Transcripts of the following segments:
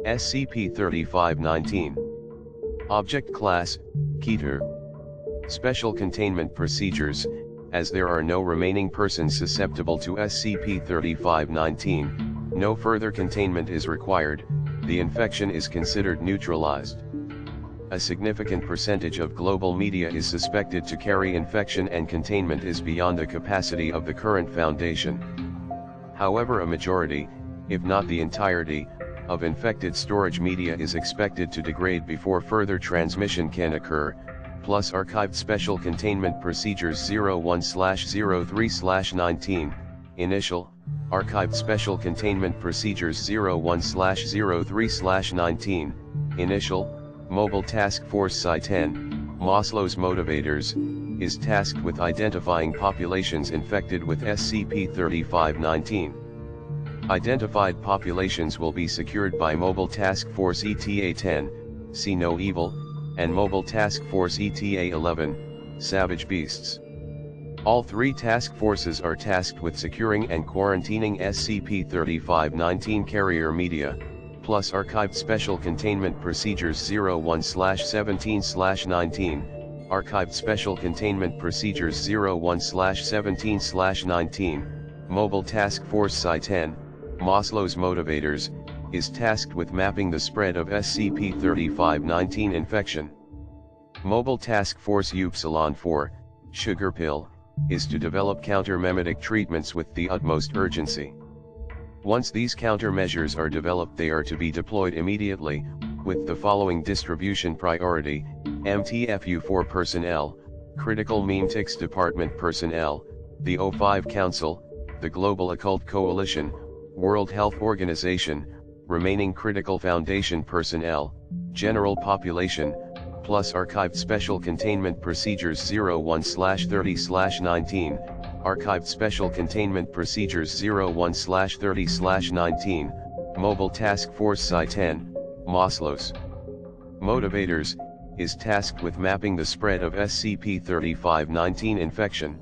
SCP-3519. Object Class, Keter. Special Containment Procedures. As there are no remaining persons susceptible to SCP-3519, no further containment is required, the infection is considered neutralized. A significant percentage of global media is suspected to carry infection, and containment is beyond the capacity of the current Foundation. However, a majority, if not the entirety, of infected storage media is expected to degrade before further transmission can occur, plus archived Special Containment Procedures 01/03/19, Initial, Archived Special Containment Procedures 01/03/19, Initial, Mobile Task Force Psi-10, Maslow's Motivators, is tasked with identifying populations infected with SCP-3519. Identified populations will be secured by Mobile Task Force ETA-10, See No Evil, and Mobile Task Force ETA-11, Savage Beasts. All three task forces are tasked with securing and quarantining SCP-3519 carrier media, plus archived Special Containment Procedures 01/17/19, Archived Special Containment Procedures 01/17/19, Mobile Task Force Psi-10, Maslow's Motivators, is tasked with mapping the spread of SCP-3519 infection. Mobile Task Force Upsilon-4, Sugar Pill, is to develop countermemetic treatments with the utmost urgency. Once these countermeasures are developed, they are to be deployed immediately, with the following distribution priority: MTFU-4 personnel, Critical Memetics Department personnel, the O5 Council, the Global Occult Coalition, World Health Organization, remaining Critical Foundation personnel, general population, plus archived Special Containment Procedures 01/30/19, Archived Special Containment Procedures 01/30/19, Mobile Task Force Psi-10, Maslow's Motivators, is tasked with mapping the spread of SCP-3519 infection.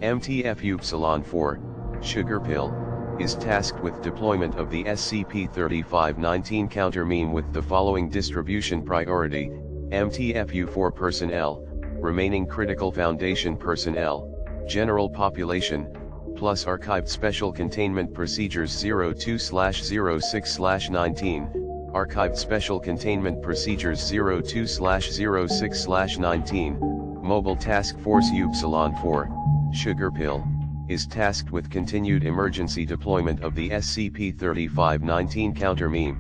MTFU-4, Sugar Pill, is tasked with deployment of the SCP-3519 countermeme with the following distribution priority: MTFU-4 personnel, remaining Critical Foundation personnel, general population, plus archived Special Containment Procedures 02/06/19, Archived Special Containment Procedures 02/06/19, Mobile Task Force Upsilon-4, Sugar Pill, is tasked with continued emergency deployment of the SCP-3519 countermeme.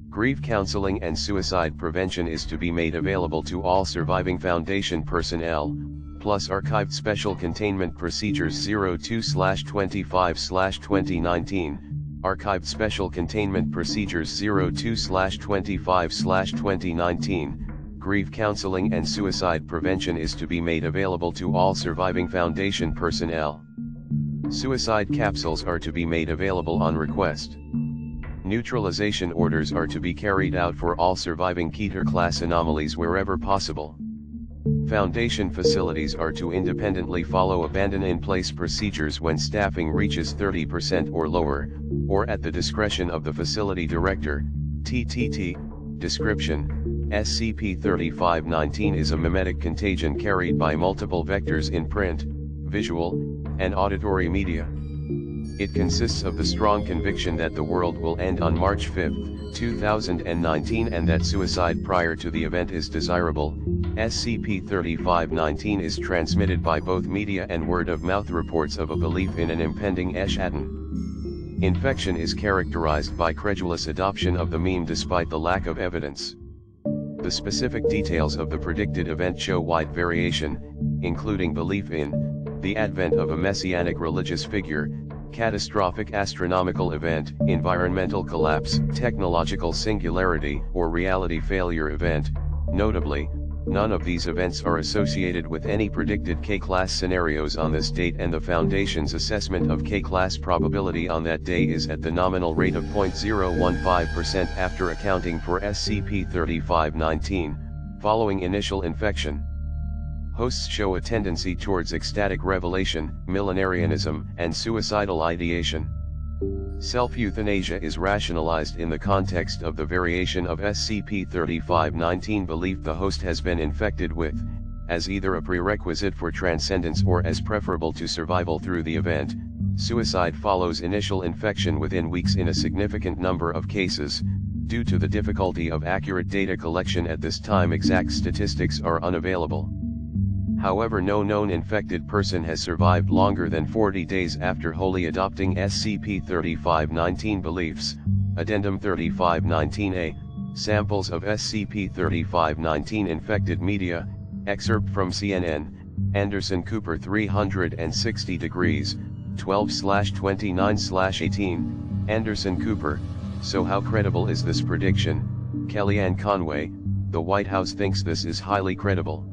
Grief counseling and suicide prevention is to be made available to all surviving Foundation personnel, plus archived Special Containment Procedures 02/25/2019, Archived Special Containment Procedures 02/25/2019, Grief counseling and suicide prevention is to be made available to all surviving Foundation personnel. Suicide capsules are to be made available on request. Neutralization orders are to be carried out for all surviving Keter class anomalies wherever possible. Foundation facilities are to independently follow abandon-in-place procedures when staffing reaches 30% or lower, or at the discretion of the facility director. TTT. Description: SCP-3519 is a memetic contagion carried by multiple vectors in print, visual, and auditory media. It consists of the strong conviction that the world will end on March 5, 2019, and that suicide prior to the event is desirable. SCP-3519 is transmitted by both media and word-of-mouth reports of a belief in an impending Eschaton. Infection is characterized by credulous adoption of the meme despite the lack of evidence. The specific details of the predicted event show wide variation, including belief in the advent of a messianic religious figure, catastrophic astronomical event, environmental collapse, technological singularity, or reality failure event. Notably, none of these events are associated with any predicted K-class scenarios on this date, and the Foundation's assessment of K-class probability on that day is at the nominal rate of 0.015% after accounting for SCP-3519, following initial infection. Hosts show a tendency towards ecstatic revelation, millenarianism, and suicidal ideation. Self-euthanasia is rationalized in the context of the variation of SCP-3519 belief the host has been infected with, as either a prerequisite for transcendence or as preferable to survival through the event. Suicide follows initial infection within weeks in a significant number of cases. Due to the difficulty of accurate data collection at this time, exact statistics are unavailable. However, no known infected person has survived longer than 40 days after wholly adopting SCP-3519 beliefs. Addendum 3519-A, Samples of SCP-3519 infected media, excerpt from CNN, Anderson Cooper 360 degrees, 12/29/18, Anderson Cooper. So how credible is this prediction? Kellyanne Conway, the White House thinks this is highly credible.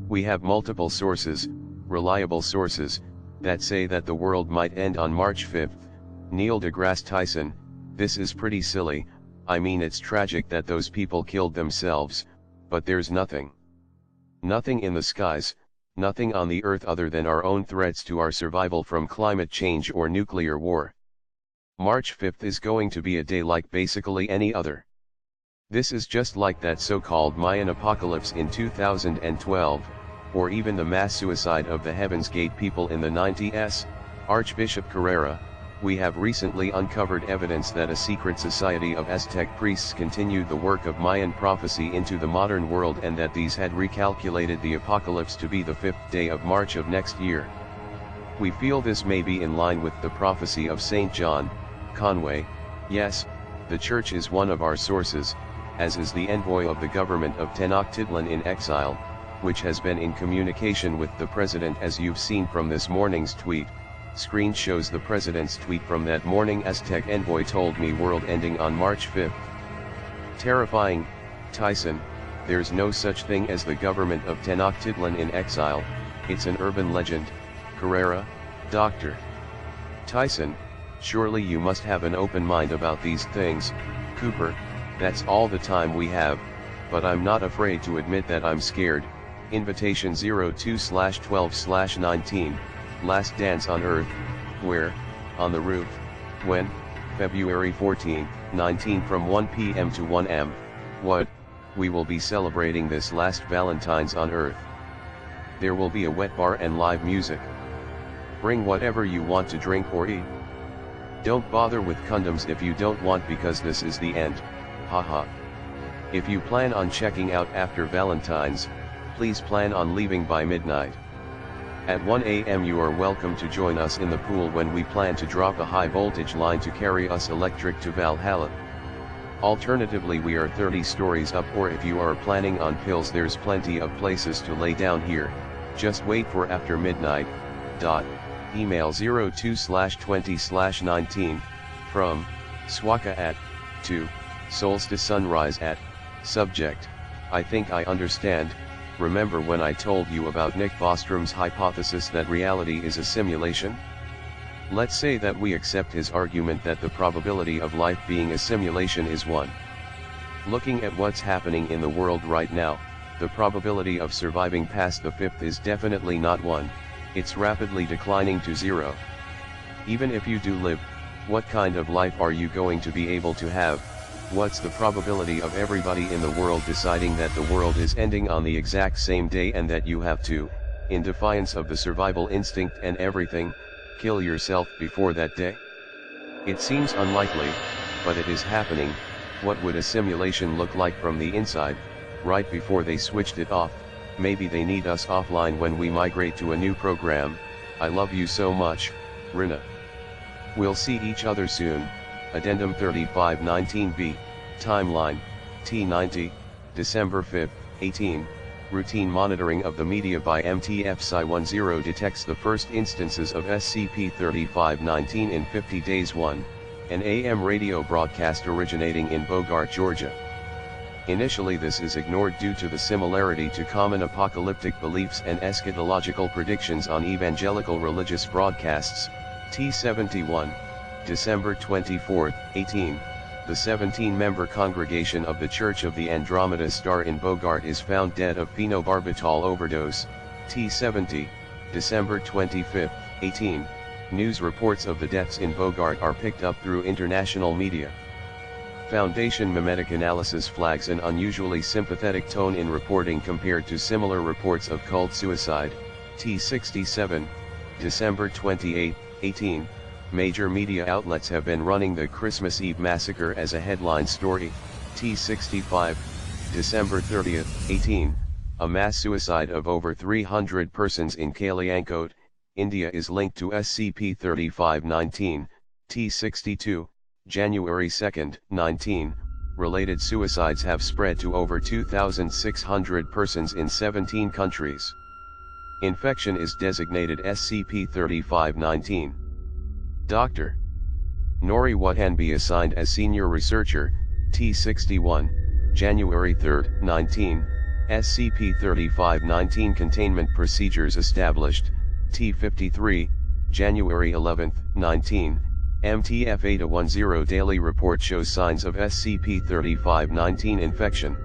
We have multiple sources, reliable sources, that say that the world might end on March 5th. Neil deGrasse Tyson, this is pretty silly. I mean, it's tragic that those people killed themselves, but there's nothing. Nothing in the skies, nothing on the earth other than our own threats to our survival from climate change or nuclear war. March 5th is going to be a day like basically any other. This is just like that so-called Mayan apocalypse in 2012, or even the mass suicide of the Heaven's Gate people in the 90s. Archbishop Carrera, we have recently uncovered evidence that a secret society of Aztec priests continued the work of Mayan prophecy into the modern world, and that these had recalculated the apocalypse to be the 5th day of March of next year. We feel this may be in line with the prophecy of St. John. Conway, yes, the Church is one of our sources, as is the envoy of the government of Tenochtitlan in exile, which has been in communication with the President, as you've seen from this morning's tweet. Screen shows the President's tweet from that morning. Aztec envoy told me world ending on March 5th. Terrifying. Tyson, there's no such thing as the government of Tenochtitlan in exile, it's an urban legend. Carrera, Dr. Tyson, surely you must have an open mind about these things. Cooper, that's all the time we have, but I'm not afraid to admit that I'm scared. Invitation 02/12/19, Last Dance on Earth, where? On the roof. When? February 14, 19 from 1 p.m. to 1 am. What? We will be celebrating this last Valentine's on Earth. There will be a wet bar and live music. Bring whatever you want to drink or eat. Don't bother with condoms if you don't want, because this is the end, haha. If you plan on checking out after Valentine's, please plan on leaving by midnight. At 1 a.m. you are welcome to join us in the pool when we plan to drop a high voltage line to carry us electric to Valhalla. Alternatively, we are 30 stories up, or if you are planning on pills, there's plenty of places to lay down here. Just wait for after midnight. Email 02/20/19, from, Swaka at, to, Solstice Sunrise at, subject, I think I understand. Remember when I told you about Nick Bostrom's hypothesis that reality is a simulation? Let's say that we accept his argument that the probability of life being a simulation is 1. Looking at what's happening in the world right now, the probability of surviving past the 5th is definitely not 1, it's rapidly declining to 0. Even if you do live, what kind of life are you going to be able to have? What's the probability of everybody in the world deciding that the world is ending on the exact same day and that you have to, in defiance of the survival instinct and everything, kill yourself before that day? It seems unlikely, but it is happening. What would a simulation look like from the inside, right before they switched it off? Maybe they need us offline when we migrate to a new program. I love you so much, Rina. We'll see each other soon. Addendum 3519-B, Timeline, T90, December 5, 18, Routine monitoring of the media by MTF-Psi-10 detects the first instances of SCP-3519 in 50 days. 1, an AM radio broadcast originating in Bogart, Georgia. Initially this is ignored due to the similarity to common apocalyptic beliefs and eschatological predictions on evangelical religious broadcasts. T71, December 24, 18, the 17-member congregation of the Church of the Andromeda Star in Bogart is found dead of phenobarbital overdose. T70, December 25, 18, News reports of the deaths in Bogart are picked up through international media. Foundation Memetic Analysis flags an unusually sympathetic tone in reporting compared to similar reports of cult suicide. T67, December 28, 18. Major media outlets have been running the Christmas Eve massacre as a headline story. T65, December 30, 18. A mass suicide of over 300 persons in Kalyankot, India is linked to SCP-3519. T62, January 2, 19. Related suicides have spread to over 2,600 persons in 17 countries. Infection is designated SCP-3519. Dr. Nori Watanabe assigned as senior researcher. T61, January 3, 19. SCP-3519 containment procedures established. T53, January 11, 19. MTF-810 daily report shows signs of SCP-3519 infection.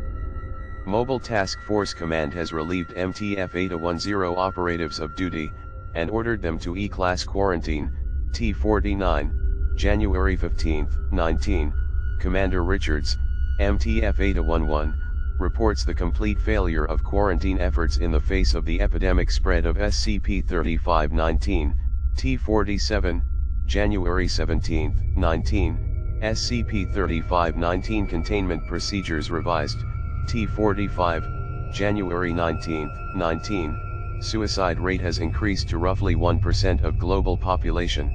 Mobile Task Force Command has relieved MTF-810 operatives of duty, and ordered them to E-Class quarantine. T49, January 15, 19. Commander Richards, MTF-811, reports the complete failure of quarantine efforts in the face of the epidemic spread of SCP-3519. T47, January 17, 19. SCP-3519 containment procedures revised. T45, January 19, 19. Suicide rate has increased to roughly 1% of global population.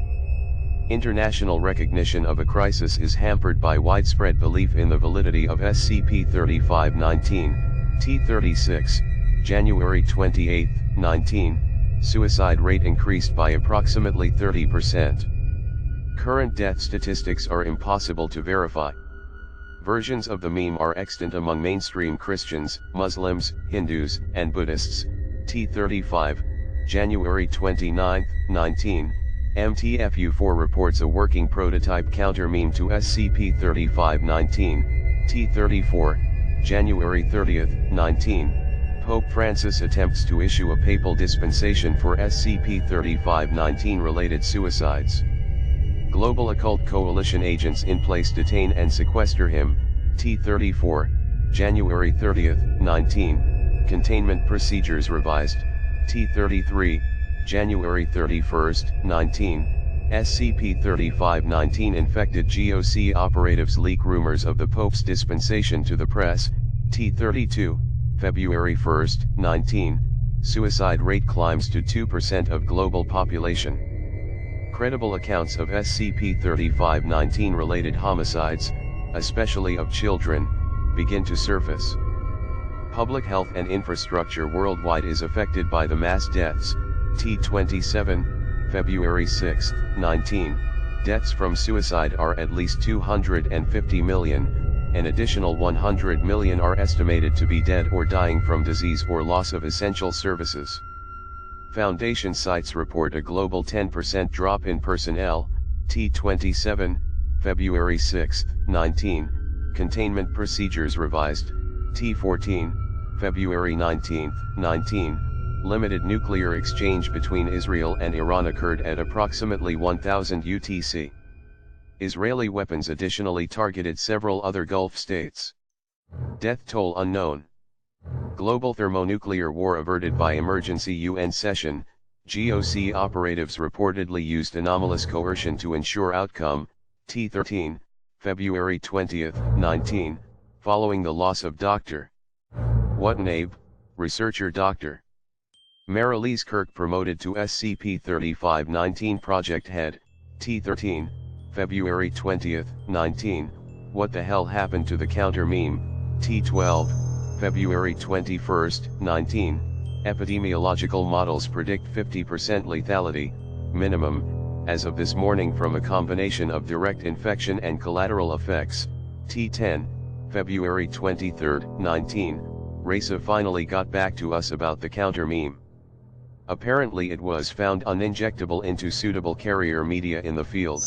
International recognition of a crisis is hampered by widespread belief in the validity of SCP-3519. T36, January 28, 19. Suicide rate increased by approximately 30%. Current death statistics are impossible to verify. Versions of the meme are extant among mainstream Christians, Muslims, Hindus, and Buddhists. T35, January 29, 19. MTFU4 reports a working prototype counter-meme to SCP-3519. T34, January 30, 19. Pope Francis attempts to issue a papal dispensation for SCP-3519 related suicides. Global Occult Coalition agents in place detain and sequester him. T34, January 30, 19. Containment procedures revised. T33, January 31, 19. SCP-3519 infected GOC operatives leak rumors of the Pope's dispensation to the press. T32, February 1, 19. Suicide rate climbs to 2% of global population. Credible accounts of SCP-3519 related homicides, especially of children, begin to surface. Public health and infrastructure worldwide is affected by the mass deaths. T27, February 6, 19. Deaths from suicide are at least 250 million, an additional 100 million are estimated to be dead or dying from disease or loss of essential services. Foundation sites report a global 10% drop in personnel. T27, February 6, 19. Containment procedures revised. T14, February 19, 19. Limited nuclear exchange between Israel and Iran occurred at approximately 1000 UTC. Israeli weapons additionally targeted several other Gulf states. Death toll unknown. Global thermonuclear war averted by emergency UN session. GOC operatives reportedly used anomalous coercion to ensure outcome. T13, February 20, 19. Following the loss of Dr. Watanabe, researcher Dr. Marilise Kirk promoted to SCP-3519 project head. T13, February 20, 19. What the hell happened to the counter meme? T12, February 21, 19. Epidemiological models predict 50% lethality, minimum, as of this morning from a combination of direct infection and collateral effects. T10, February 23, 19. RASA finally got back to us about the counter meme. Apparently it was found uninjectable into suitable carrier media in the field.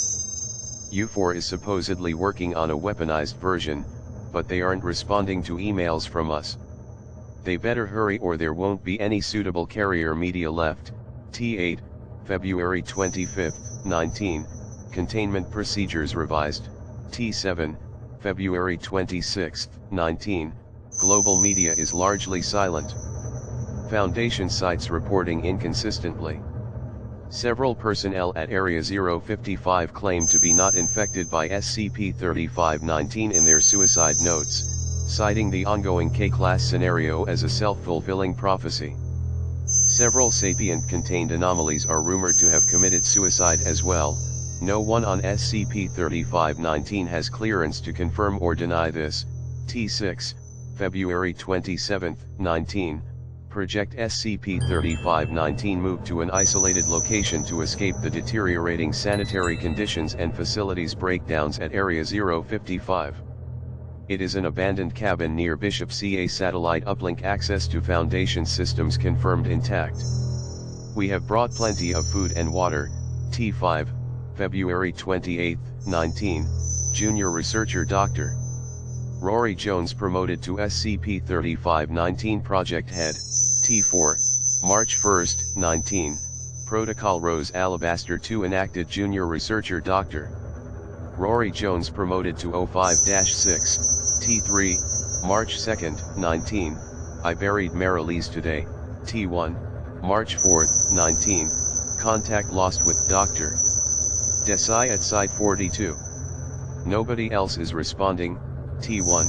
U4 is supposedly working on a weaponized version, but they aren't responding to emails from us. They better hurry or there won't be any suitable carrier media left. T8, February 25, 19, Containment Procedures Revised, T7, February 26, 19, Global Media is largely silent. Foundation sites reporting inconsistently. Several personnel at Area 055 claim to be not infected by SCP-3519 in their suicide notes, citing the ongoing K-class scenario as a self-fulfilling prophecy. Several sapient-contained anomalies are rumored to have committed suicide as well. No one on SCP-3519 has clearance to confirm or deny this. T6, February 27, 19, Project SCP-3519 moved to an isolated location to escape the deteriorating sanitary conditions and facilities breakdowns at Area 055. It is an abandoned cabin near Bishop CA satellite uplink. Access to Foundation systems confirmed intact. We have brought plenty of food and water. T5, February 28, 19, Junior Researcher Dr. Rory Jones promoted to SCP-3519 Project Head. T4, March 1, 19, Protocol Rose Alabaster 2 enacted Junior Researcher Dr. Rory Jones promoted to 05-6. T3, March 2, 19, I buried Marilise today. T1, March 4, 19, contact lost with Dr. Desai at Site 42. Nobody else is responding. T1,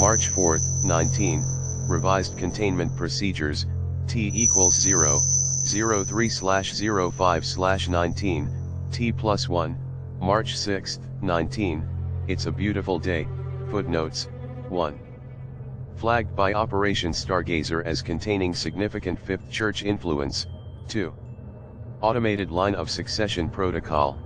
March 4, 19, revised containment procedures, T equals 0, 03/05/19, T+1, March 6, 19, it's a beautiful day. Footnotes, 1. Flagged by Operation Stargazer as containing significant Fifth Church influence. 2. Automated line of succession protocol.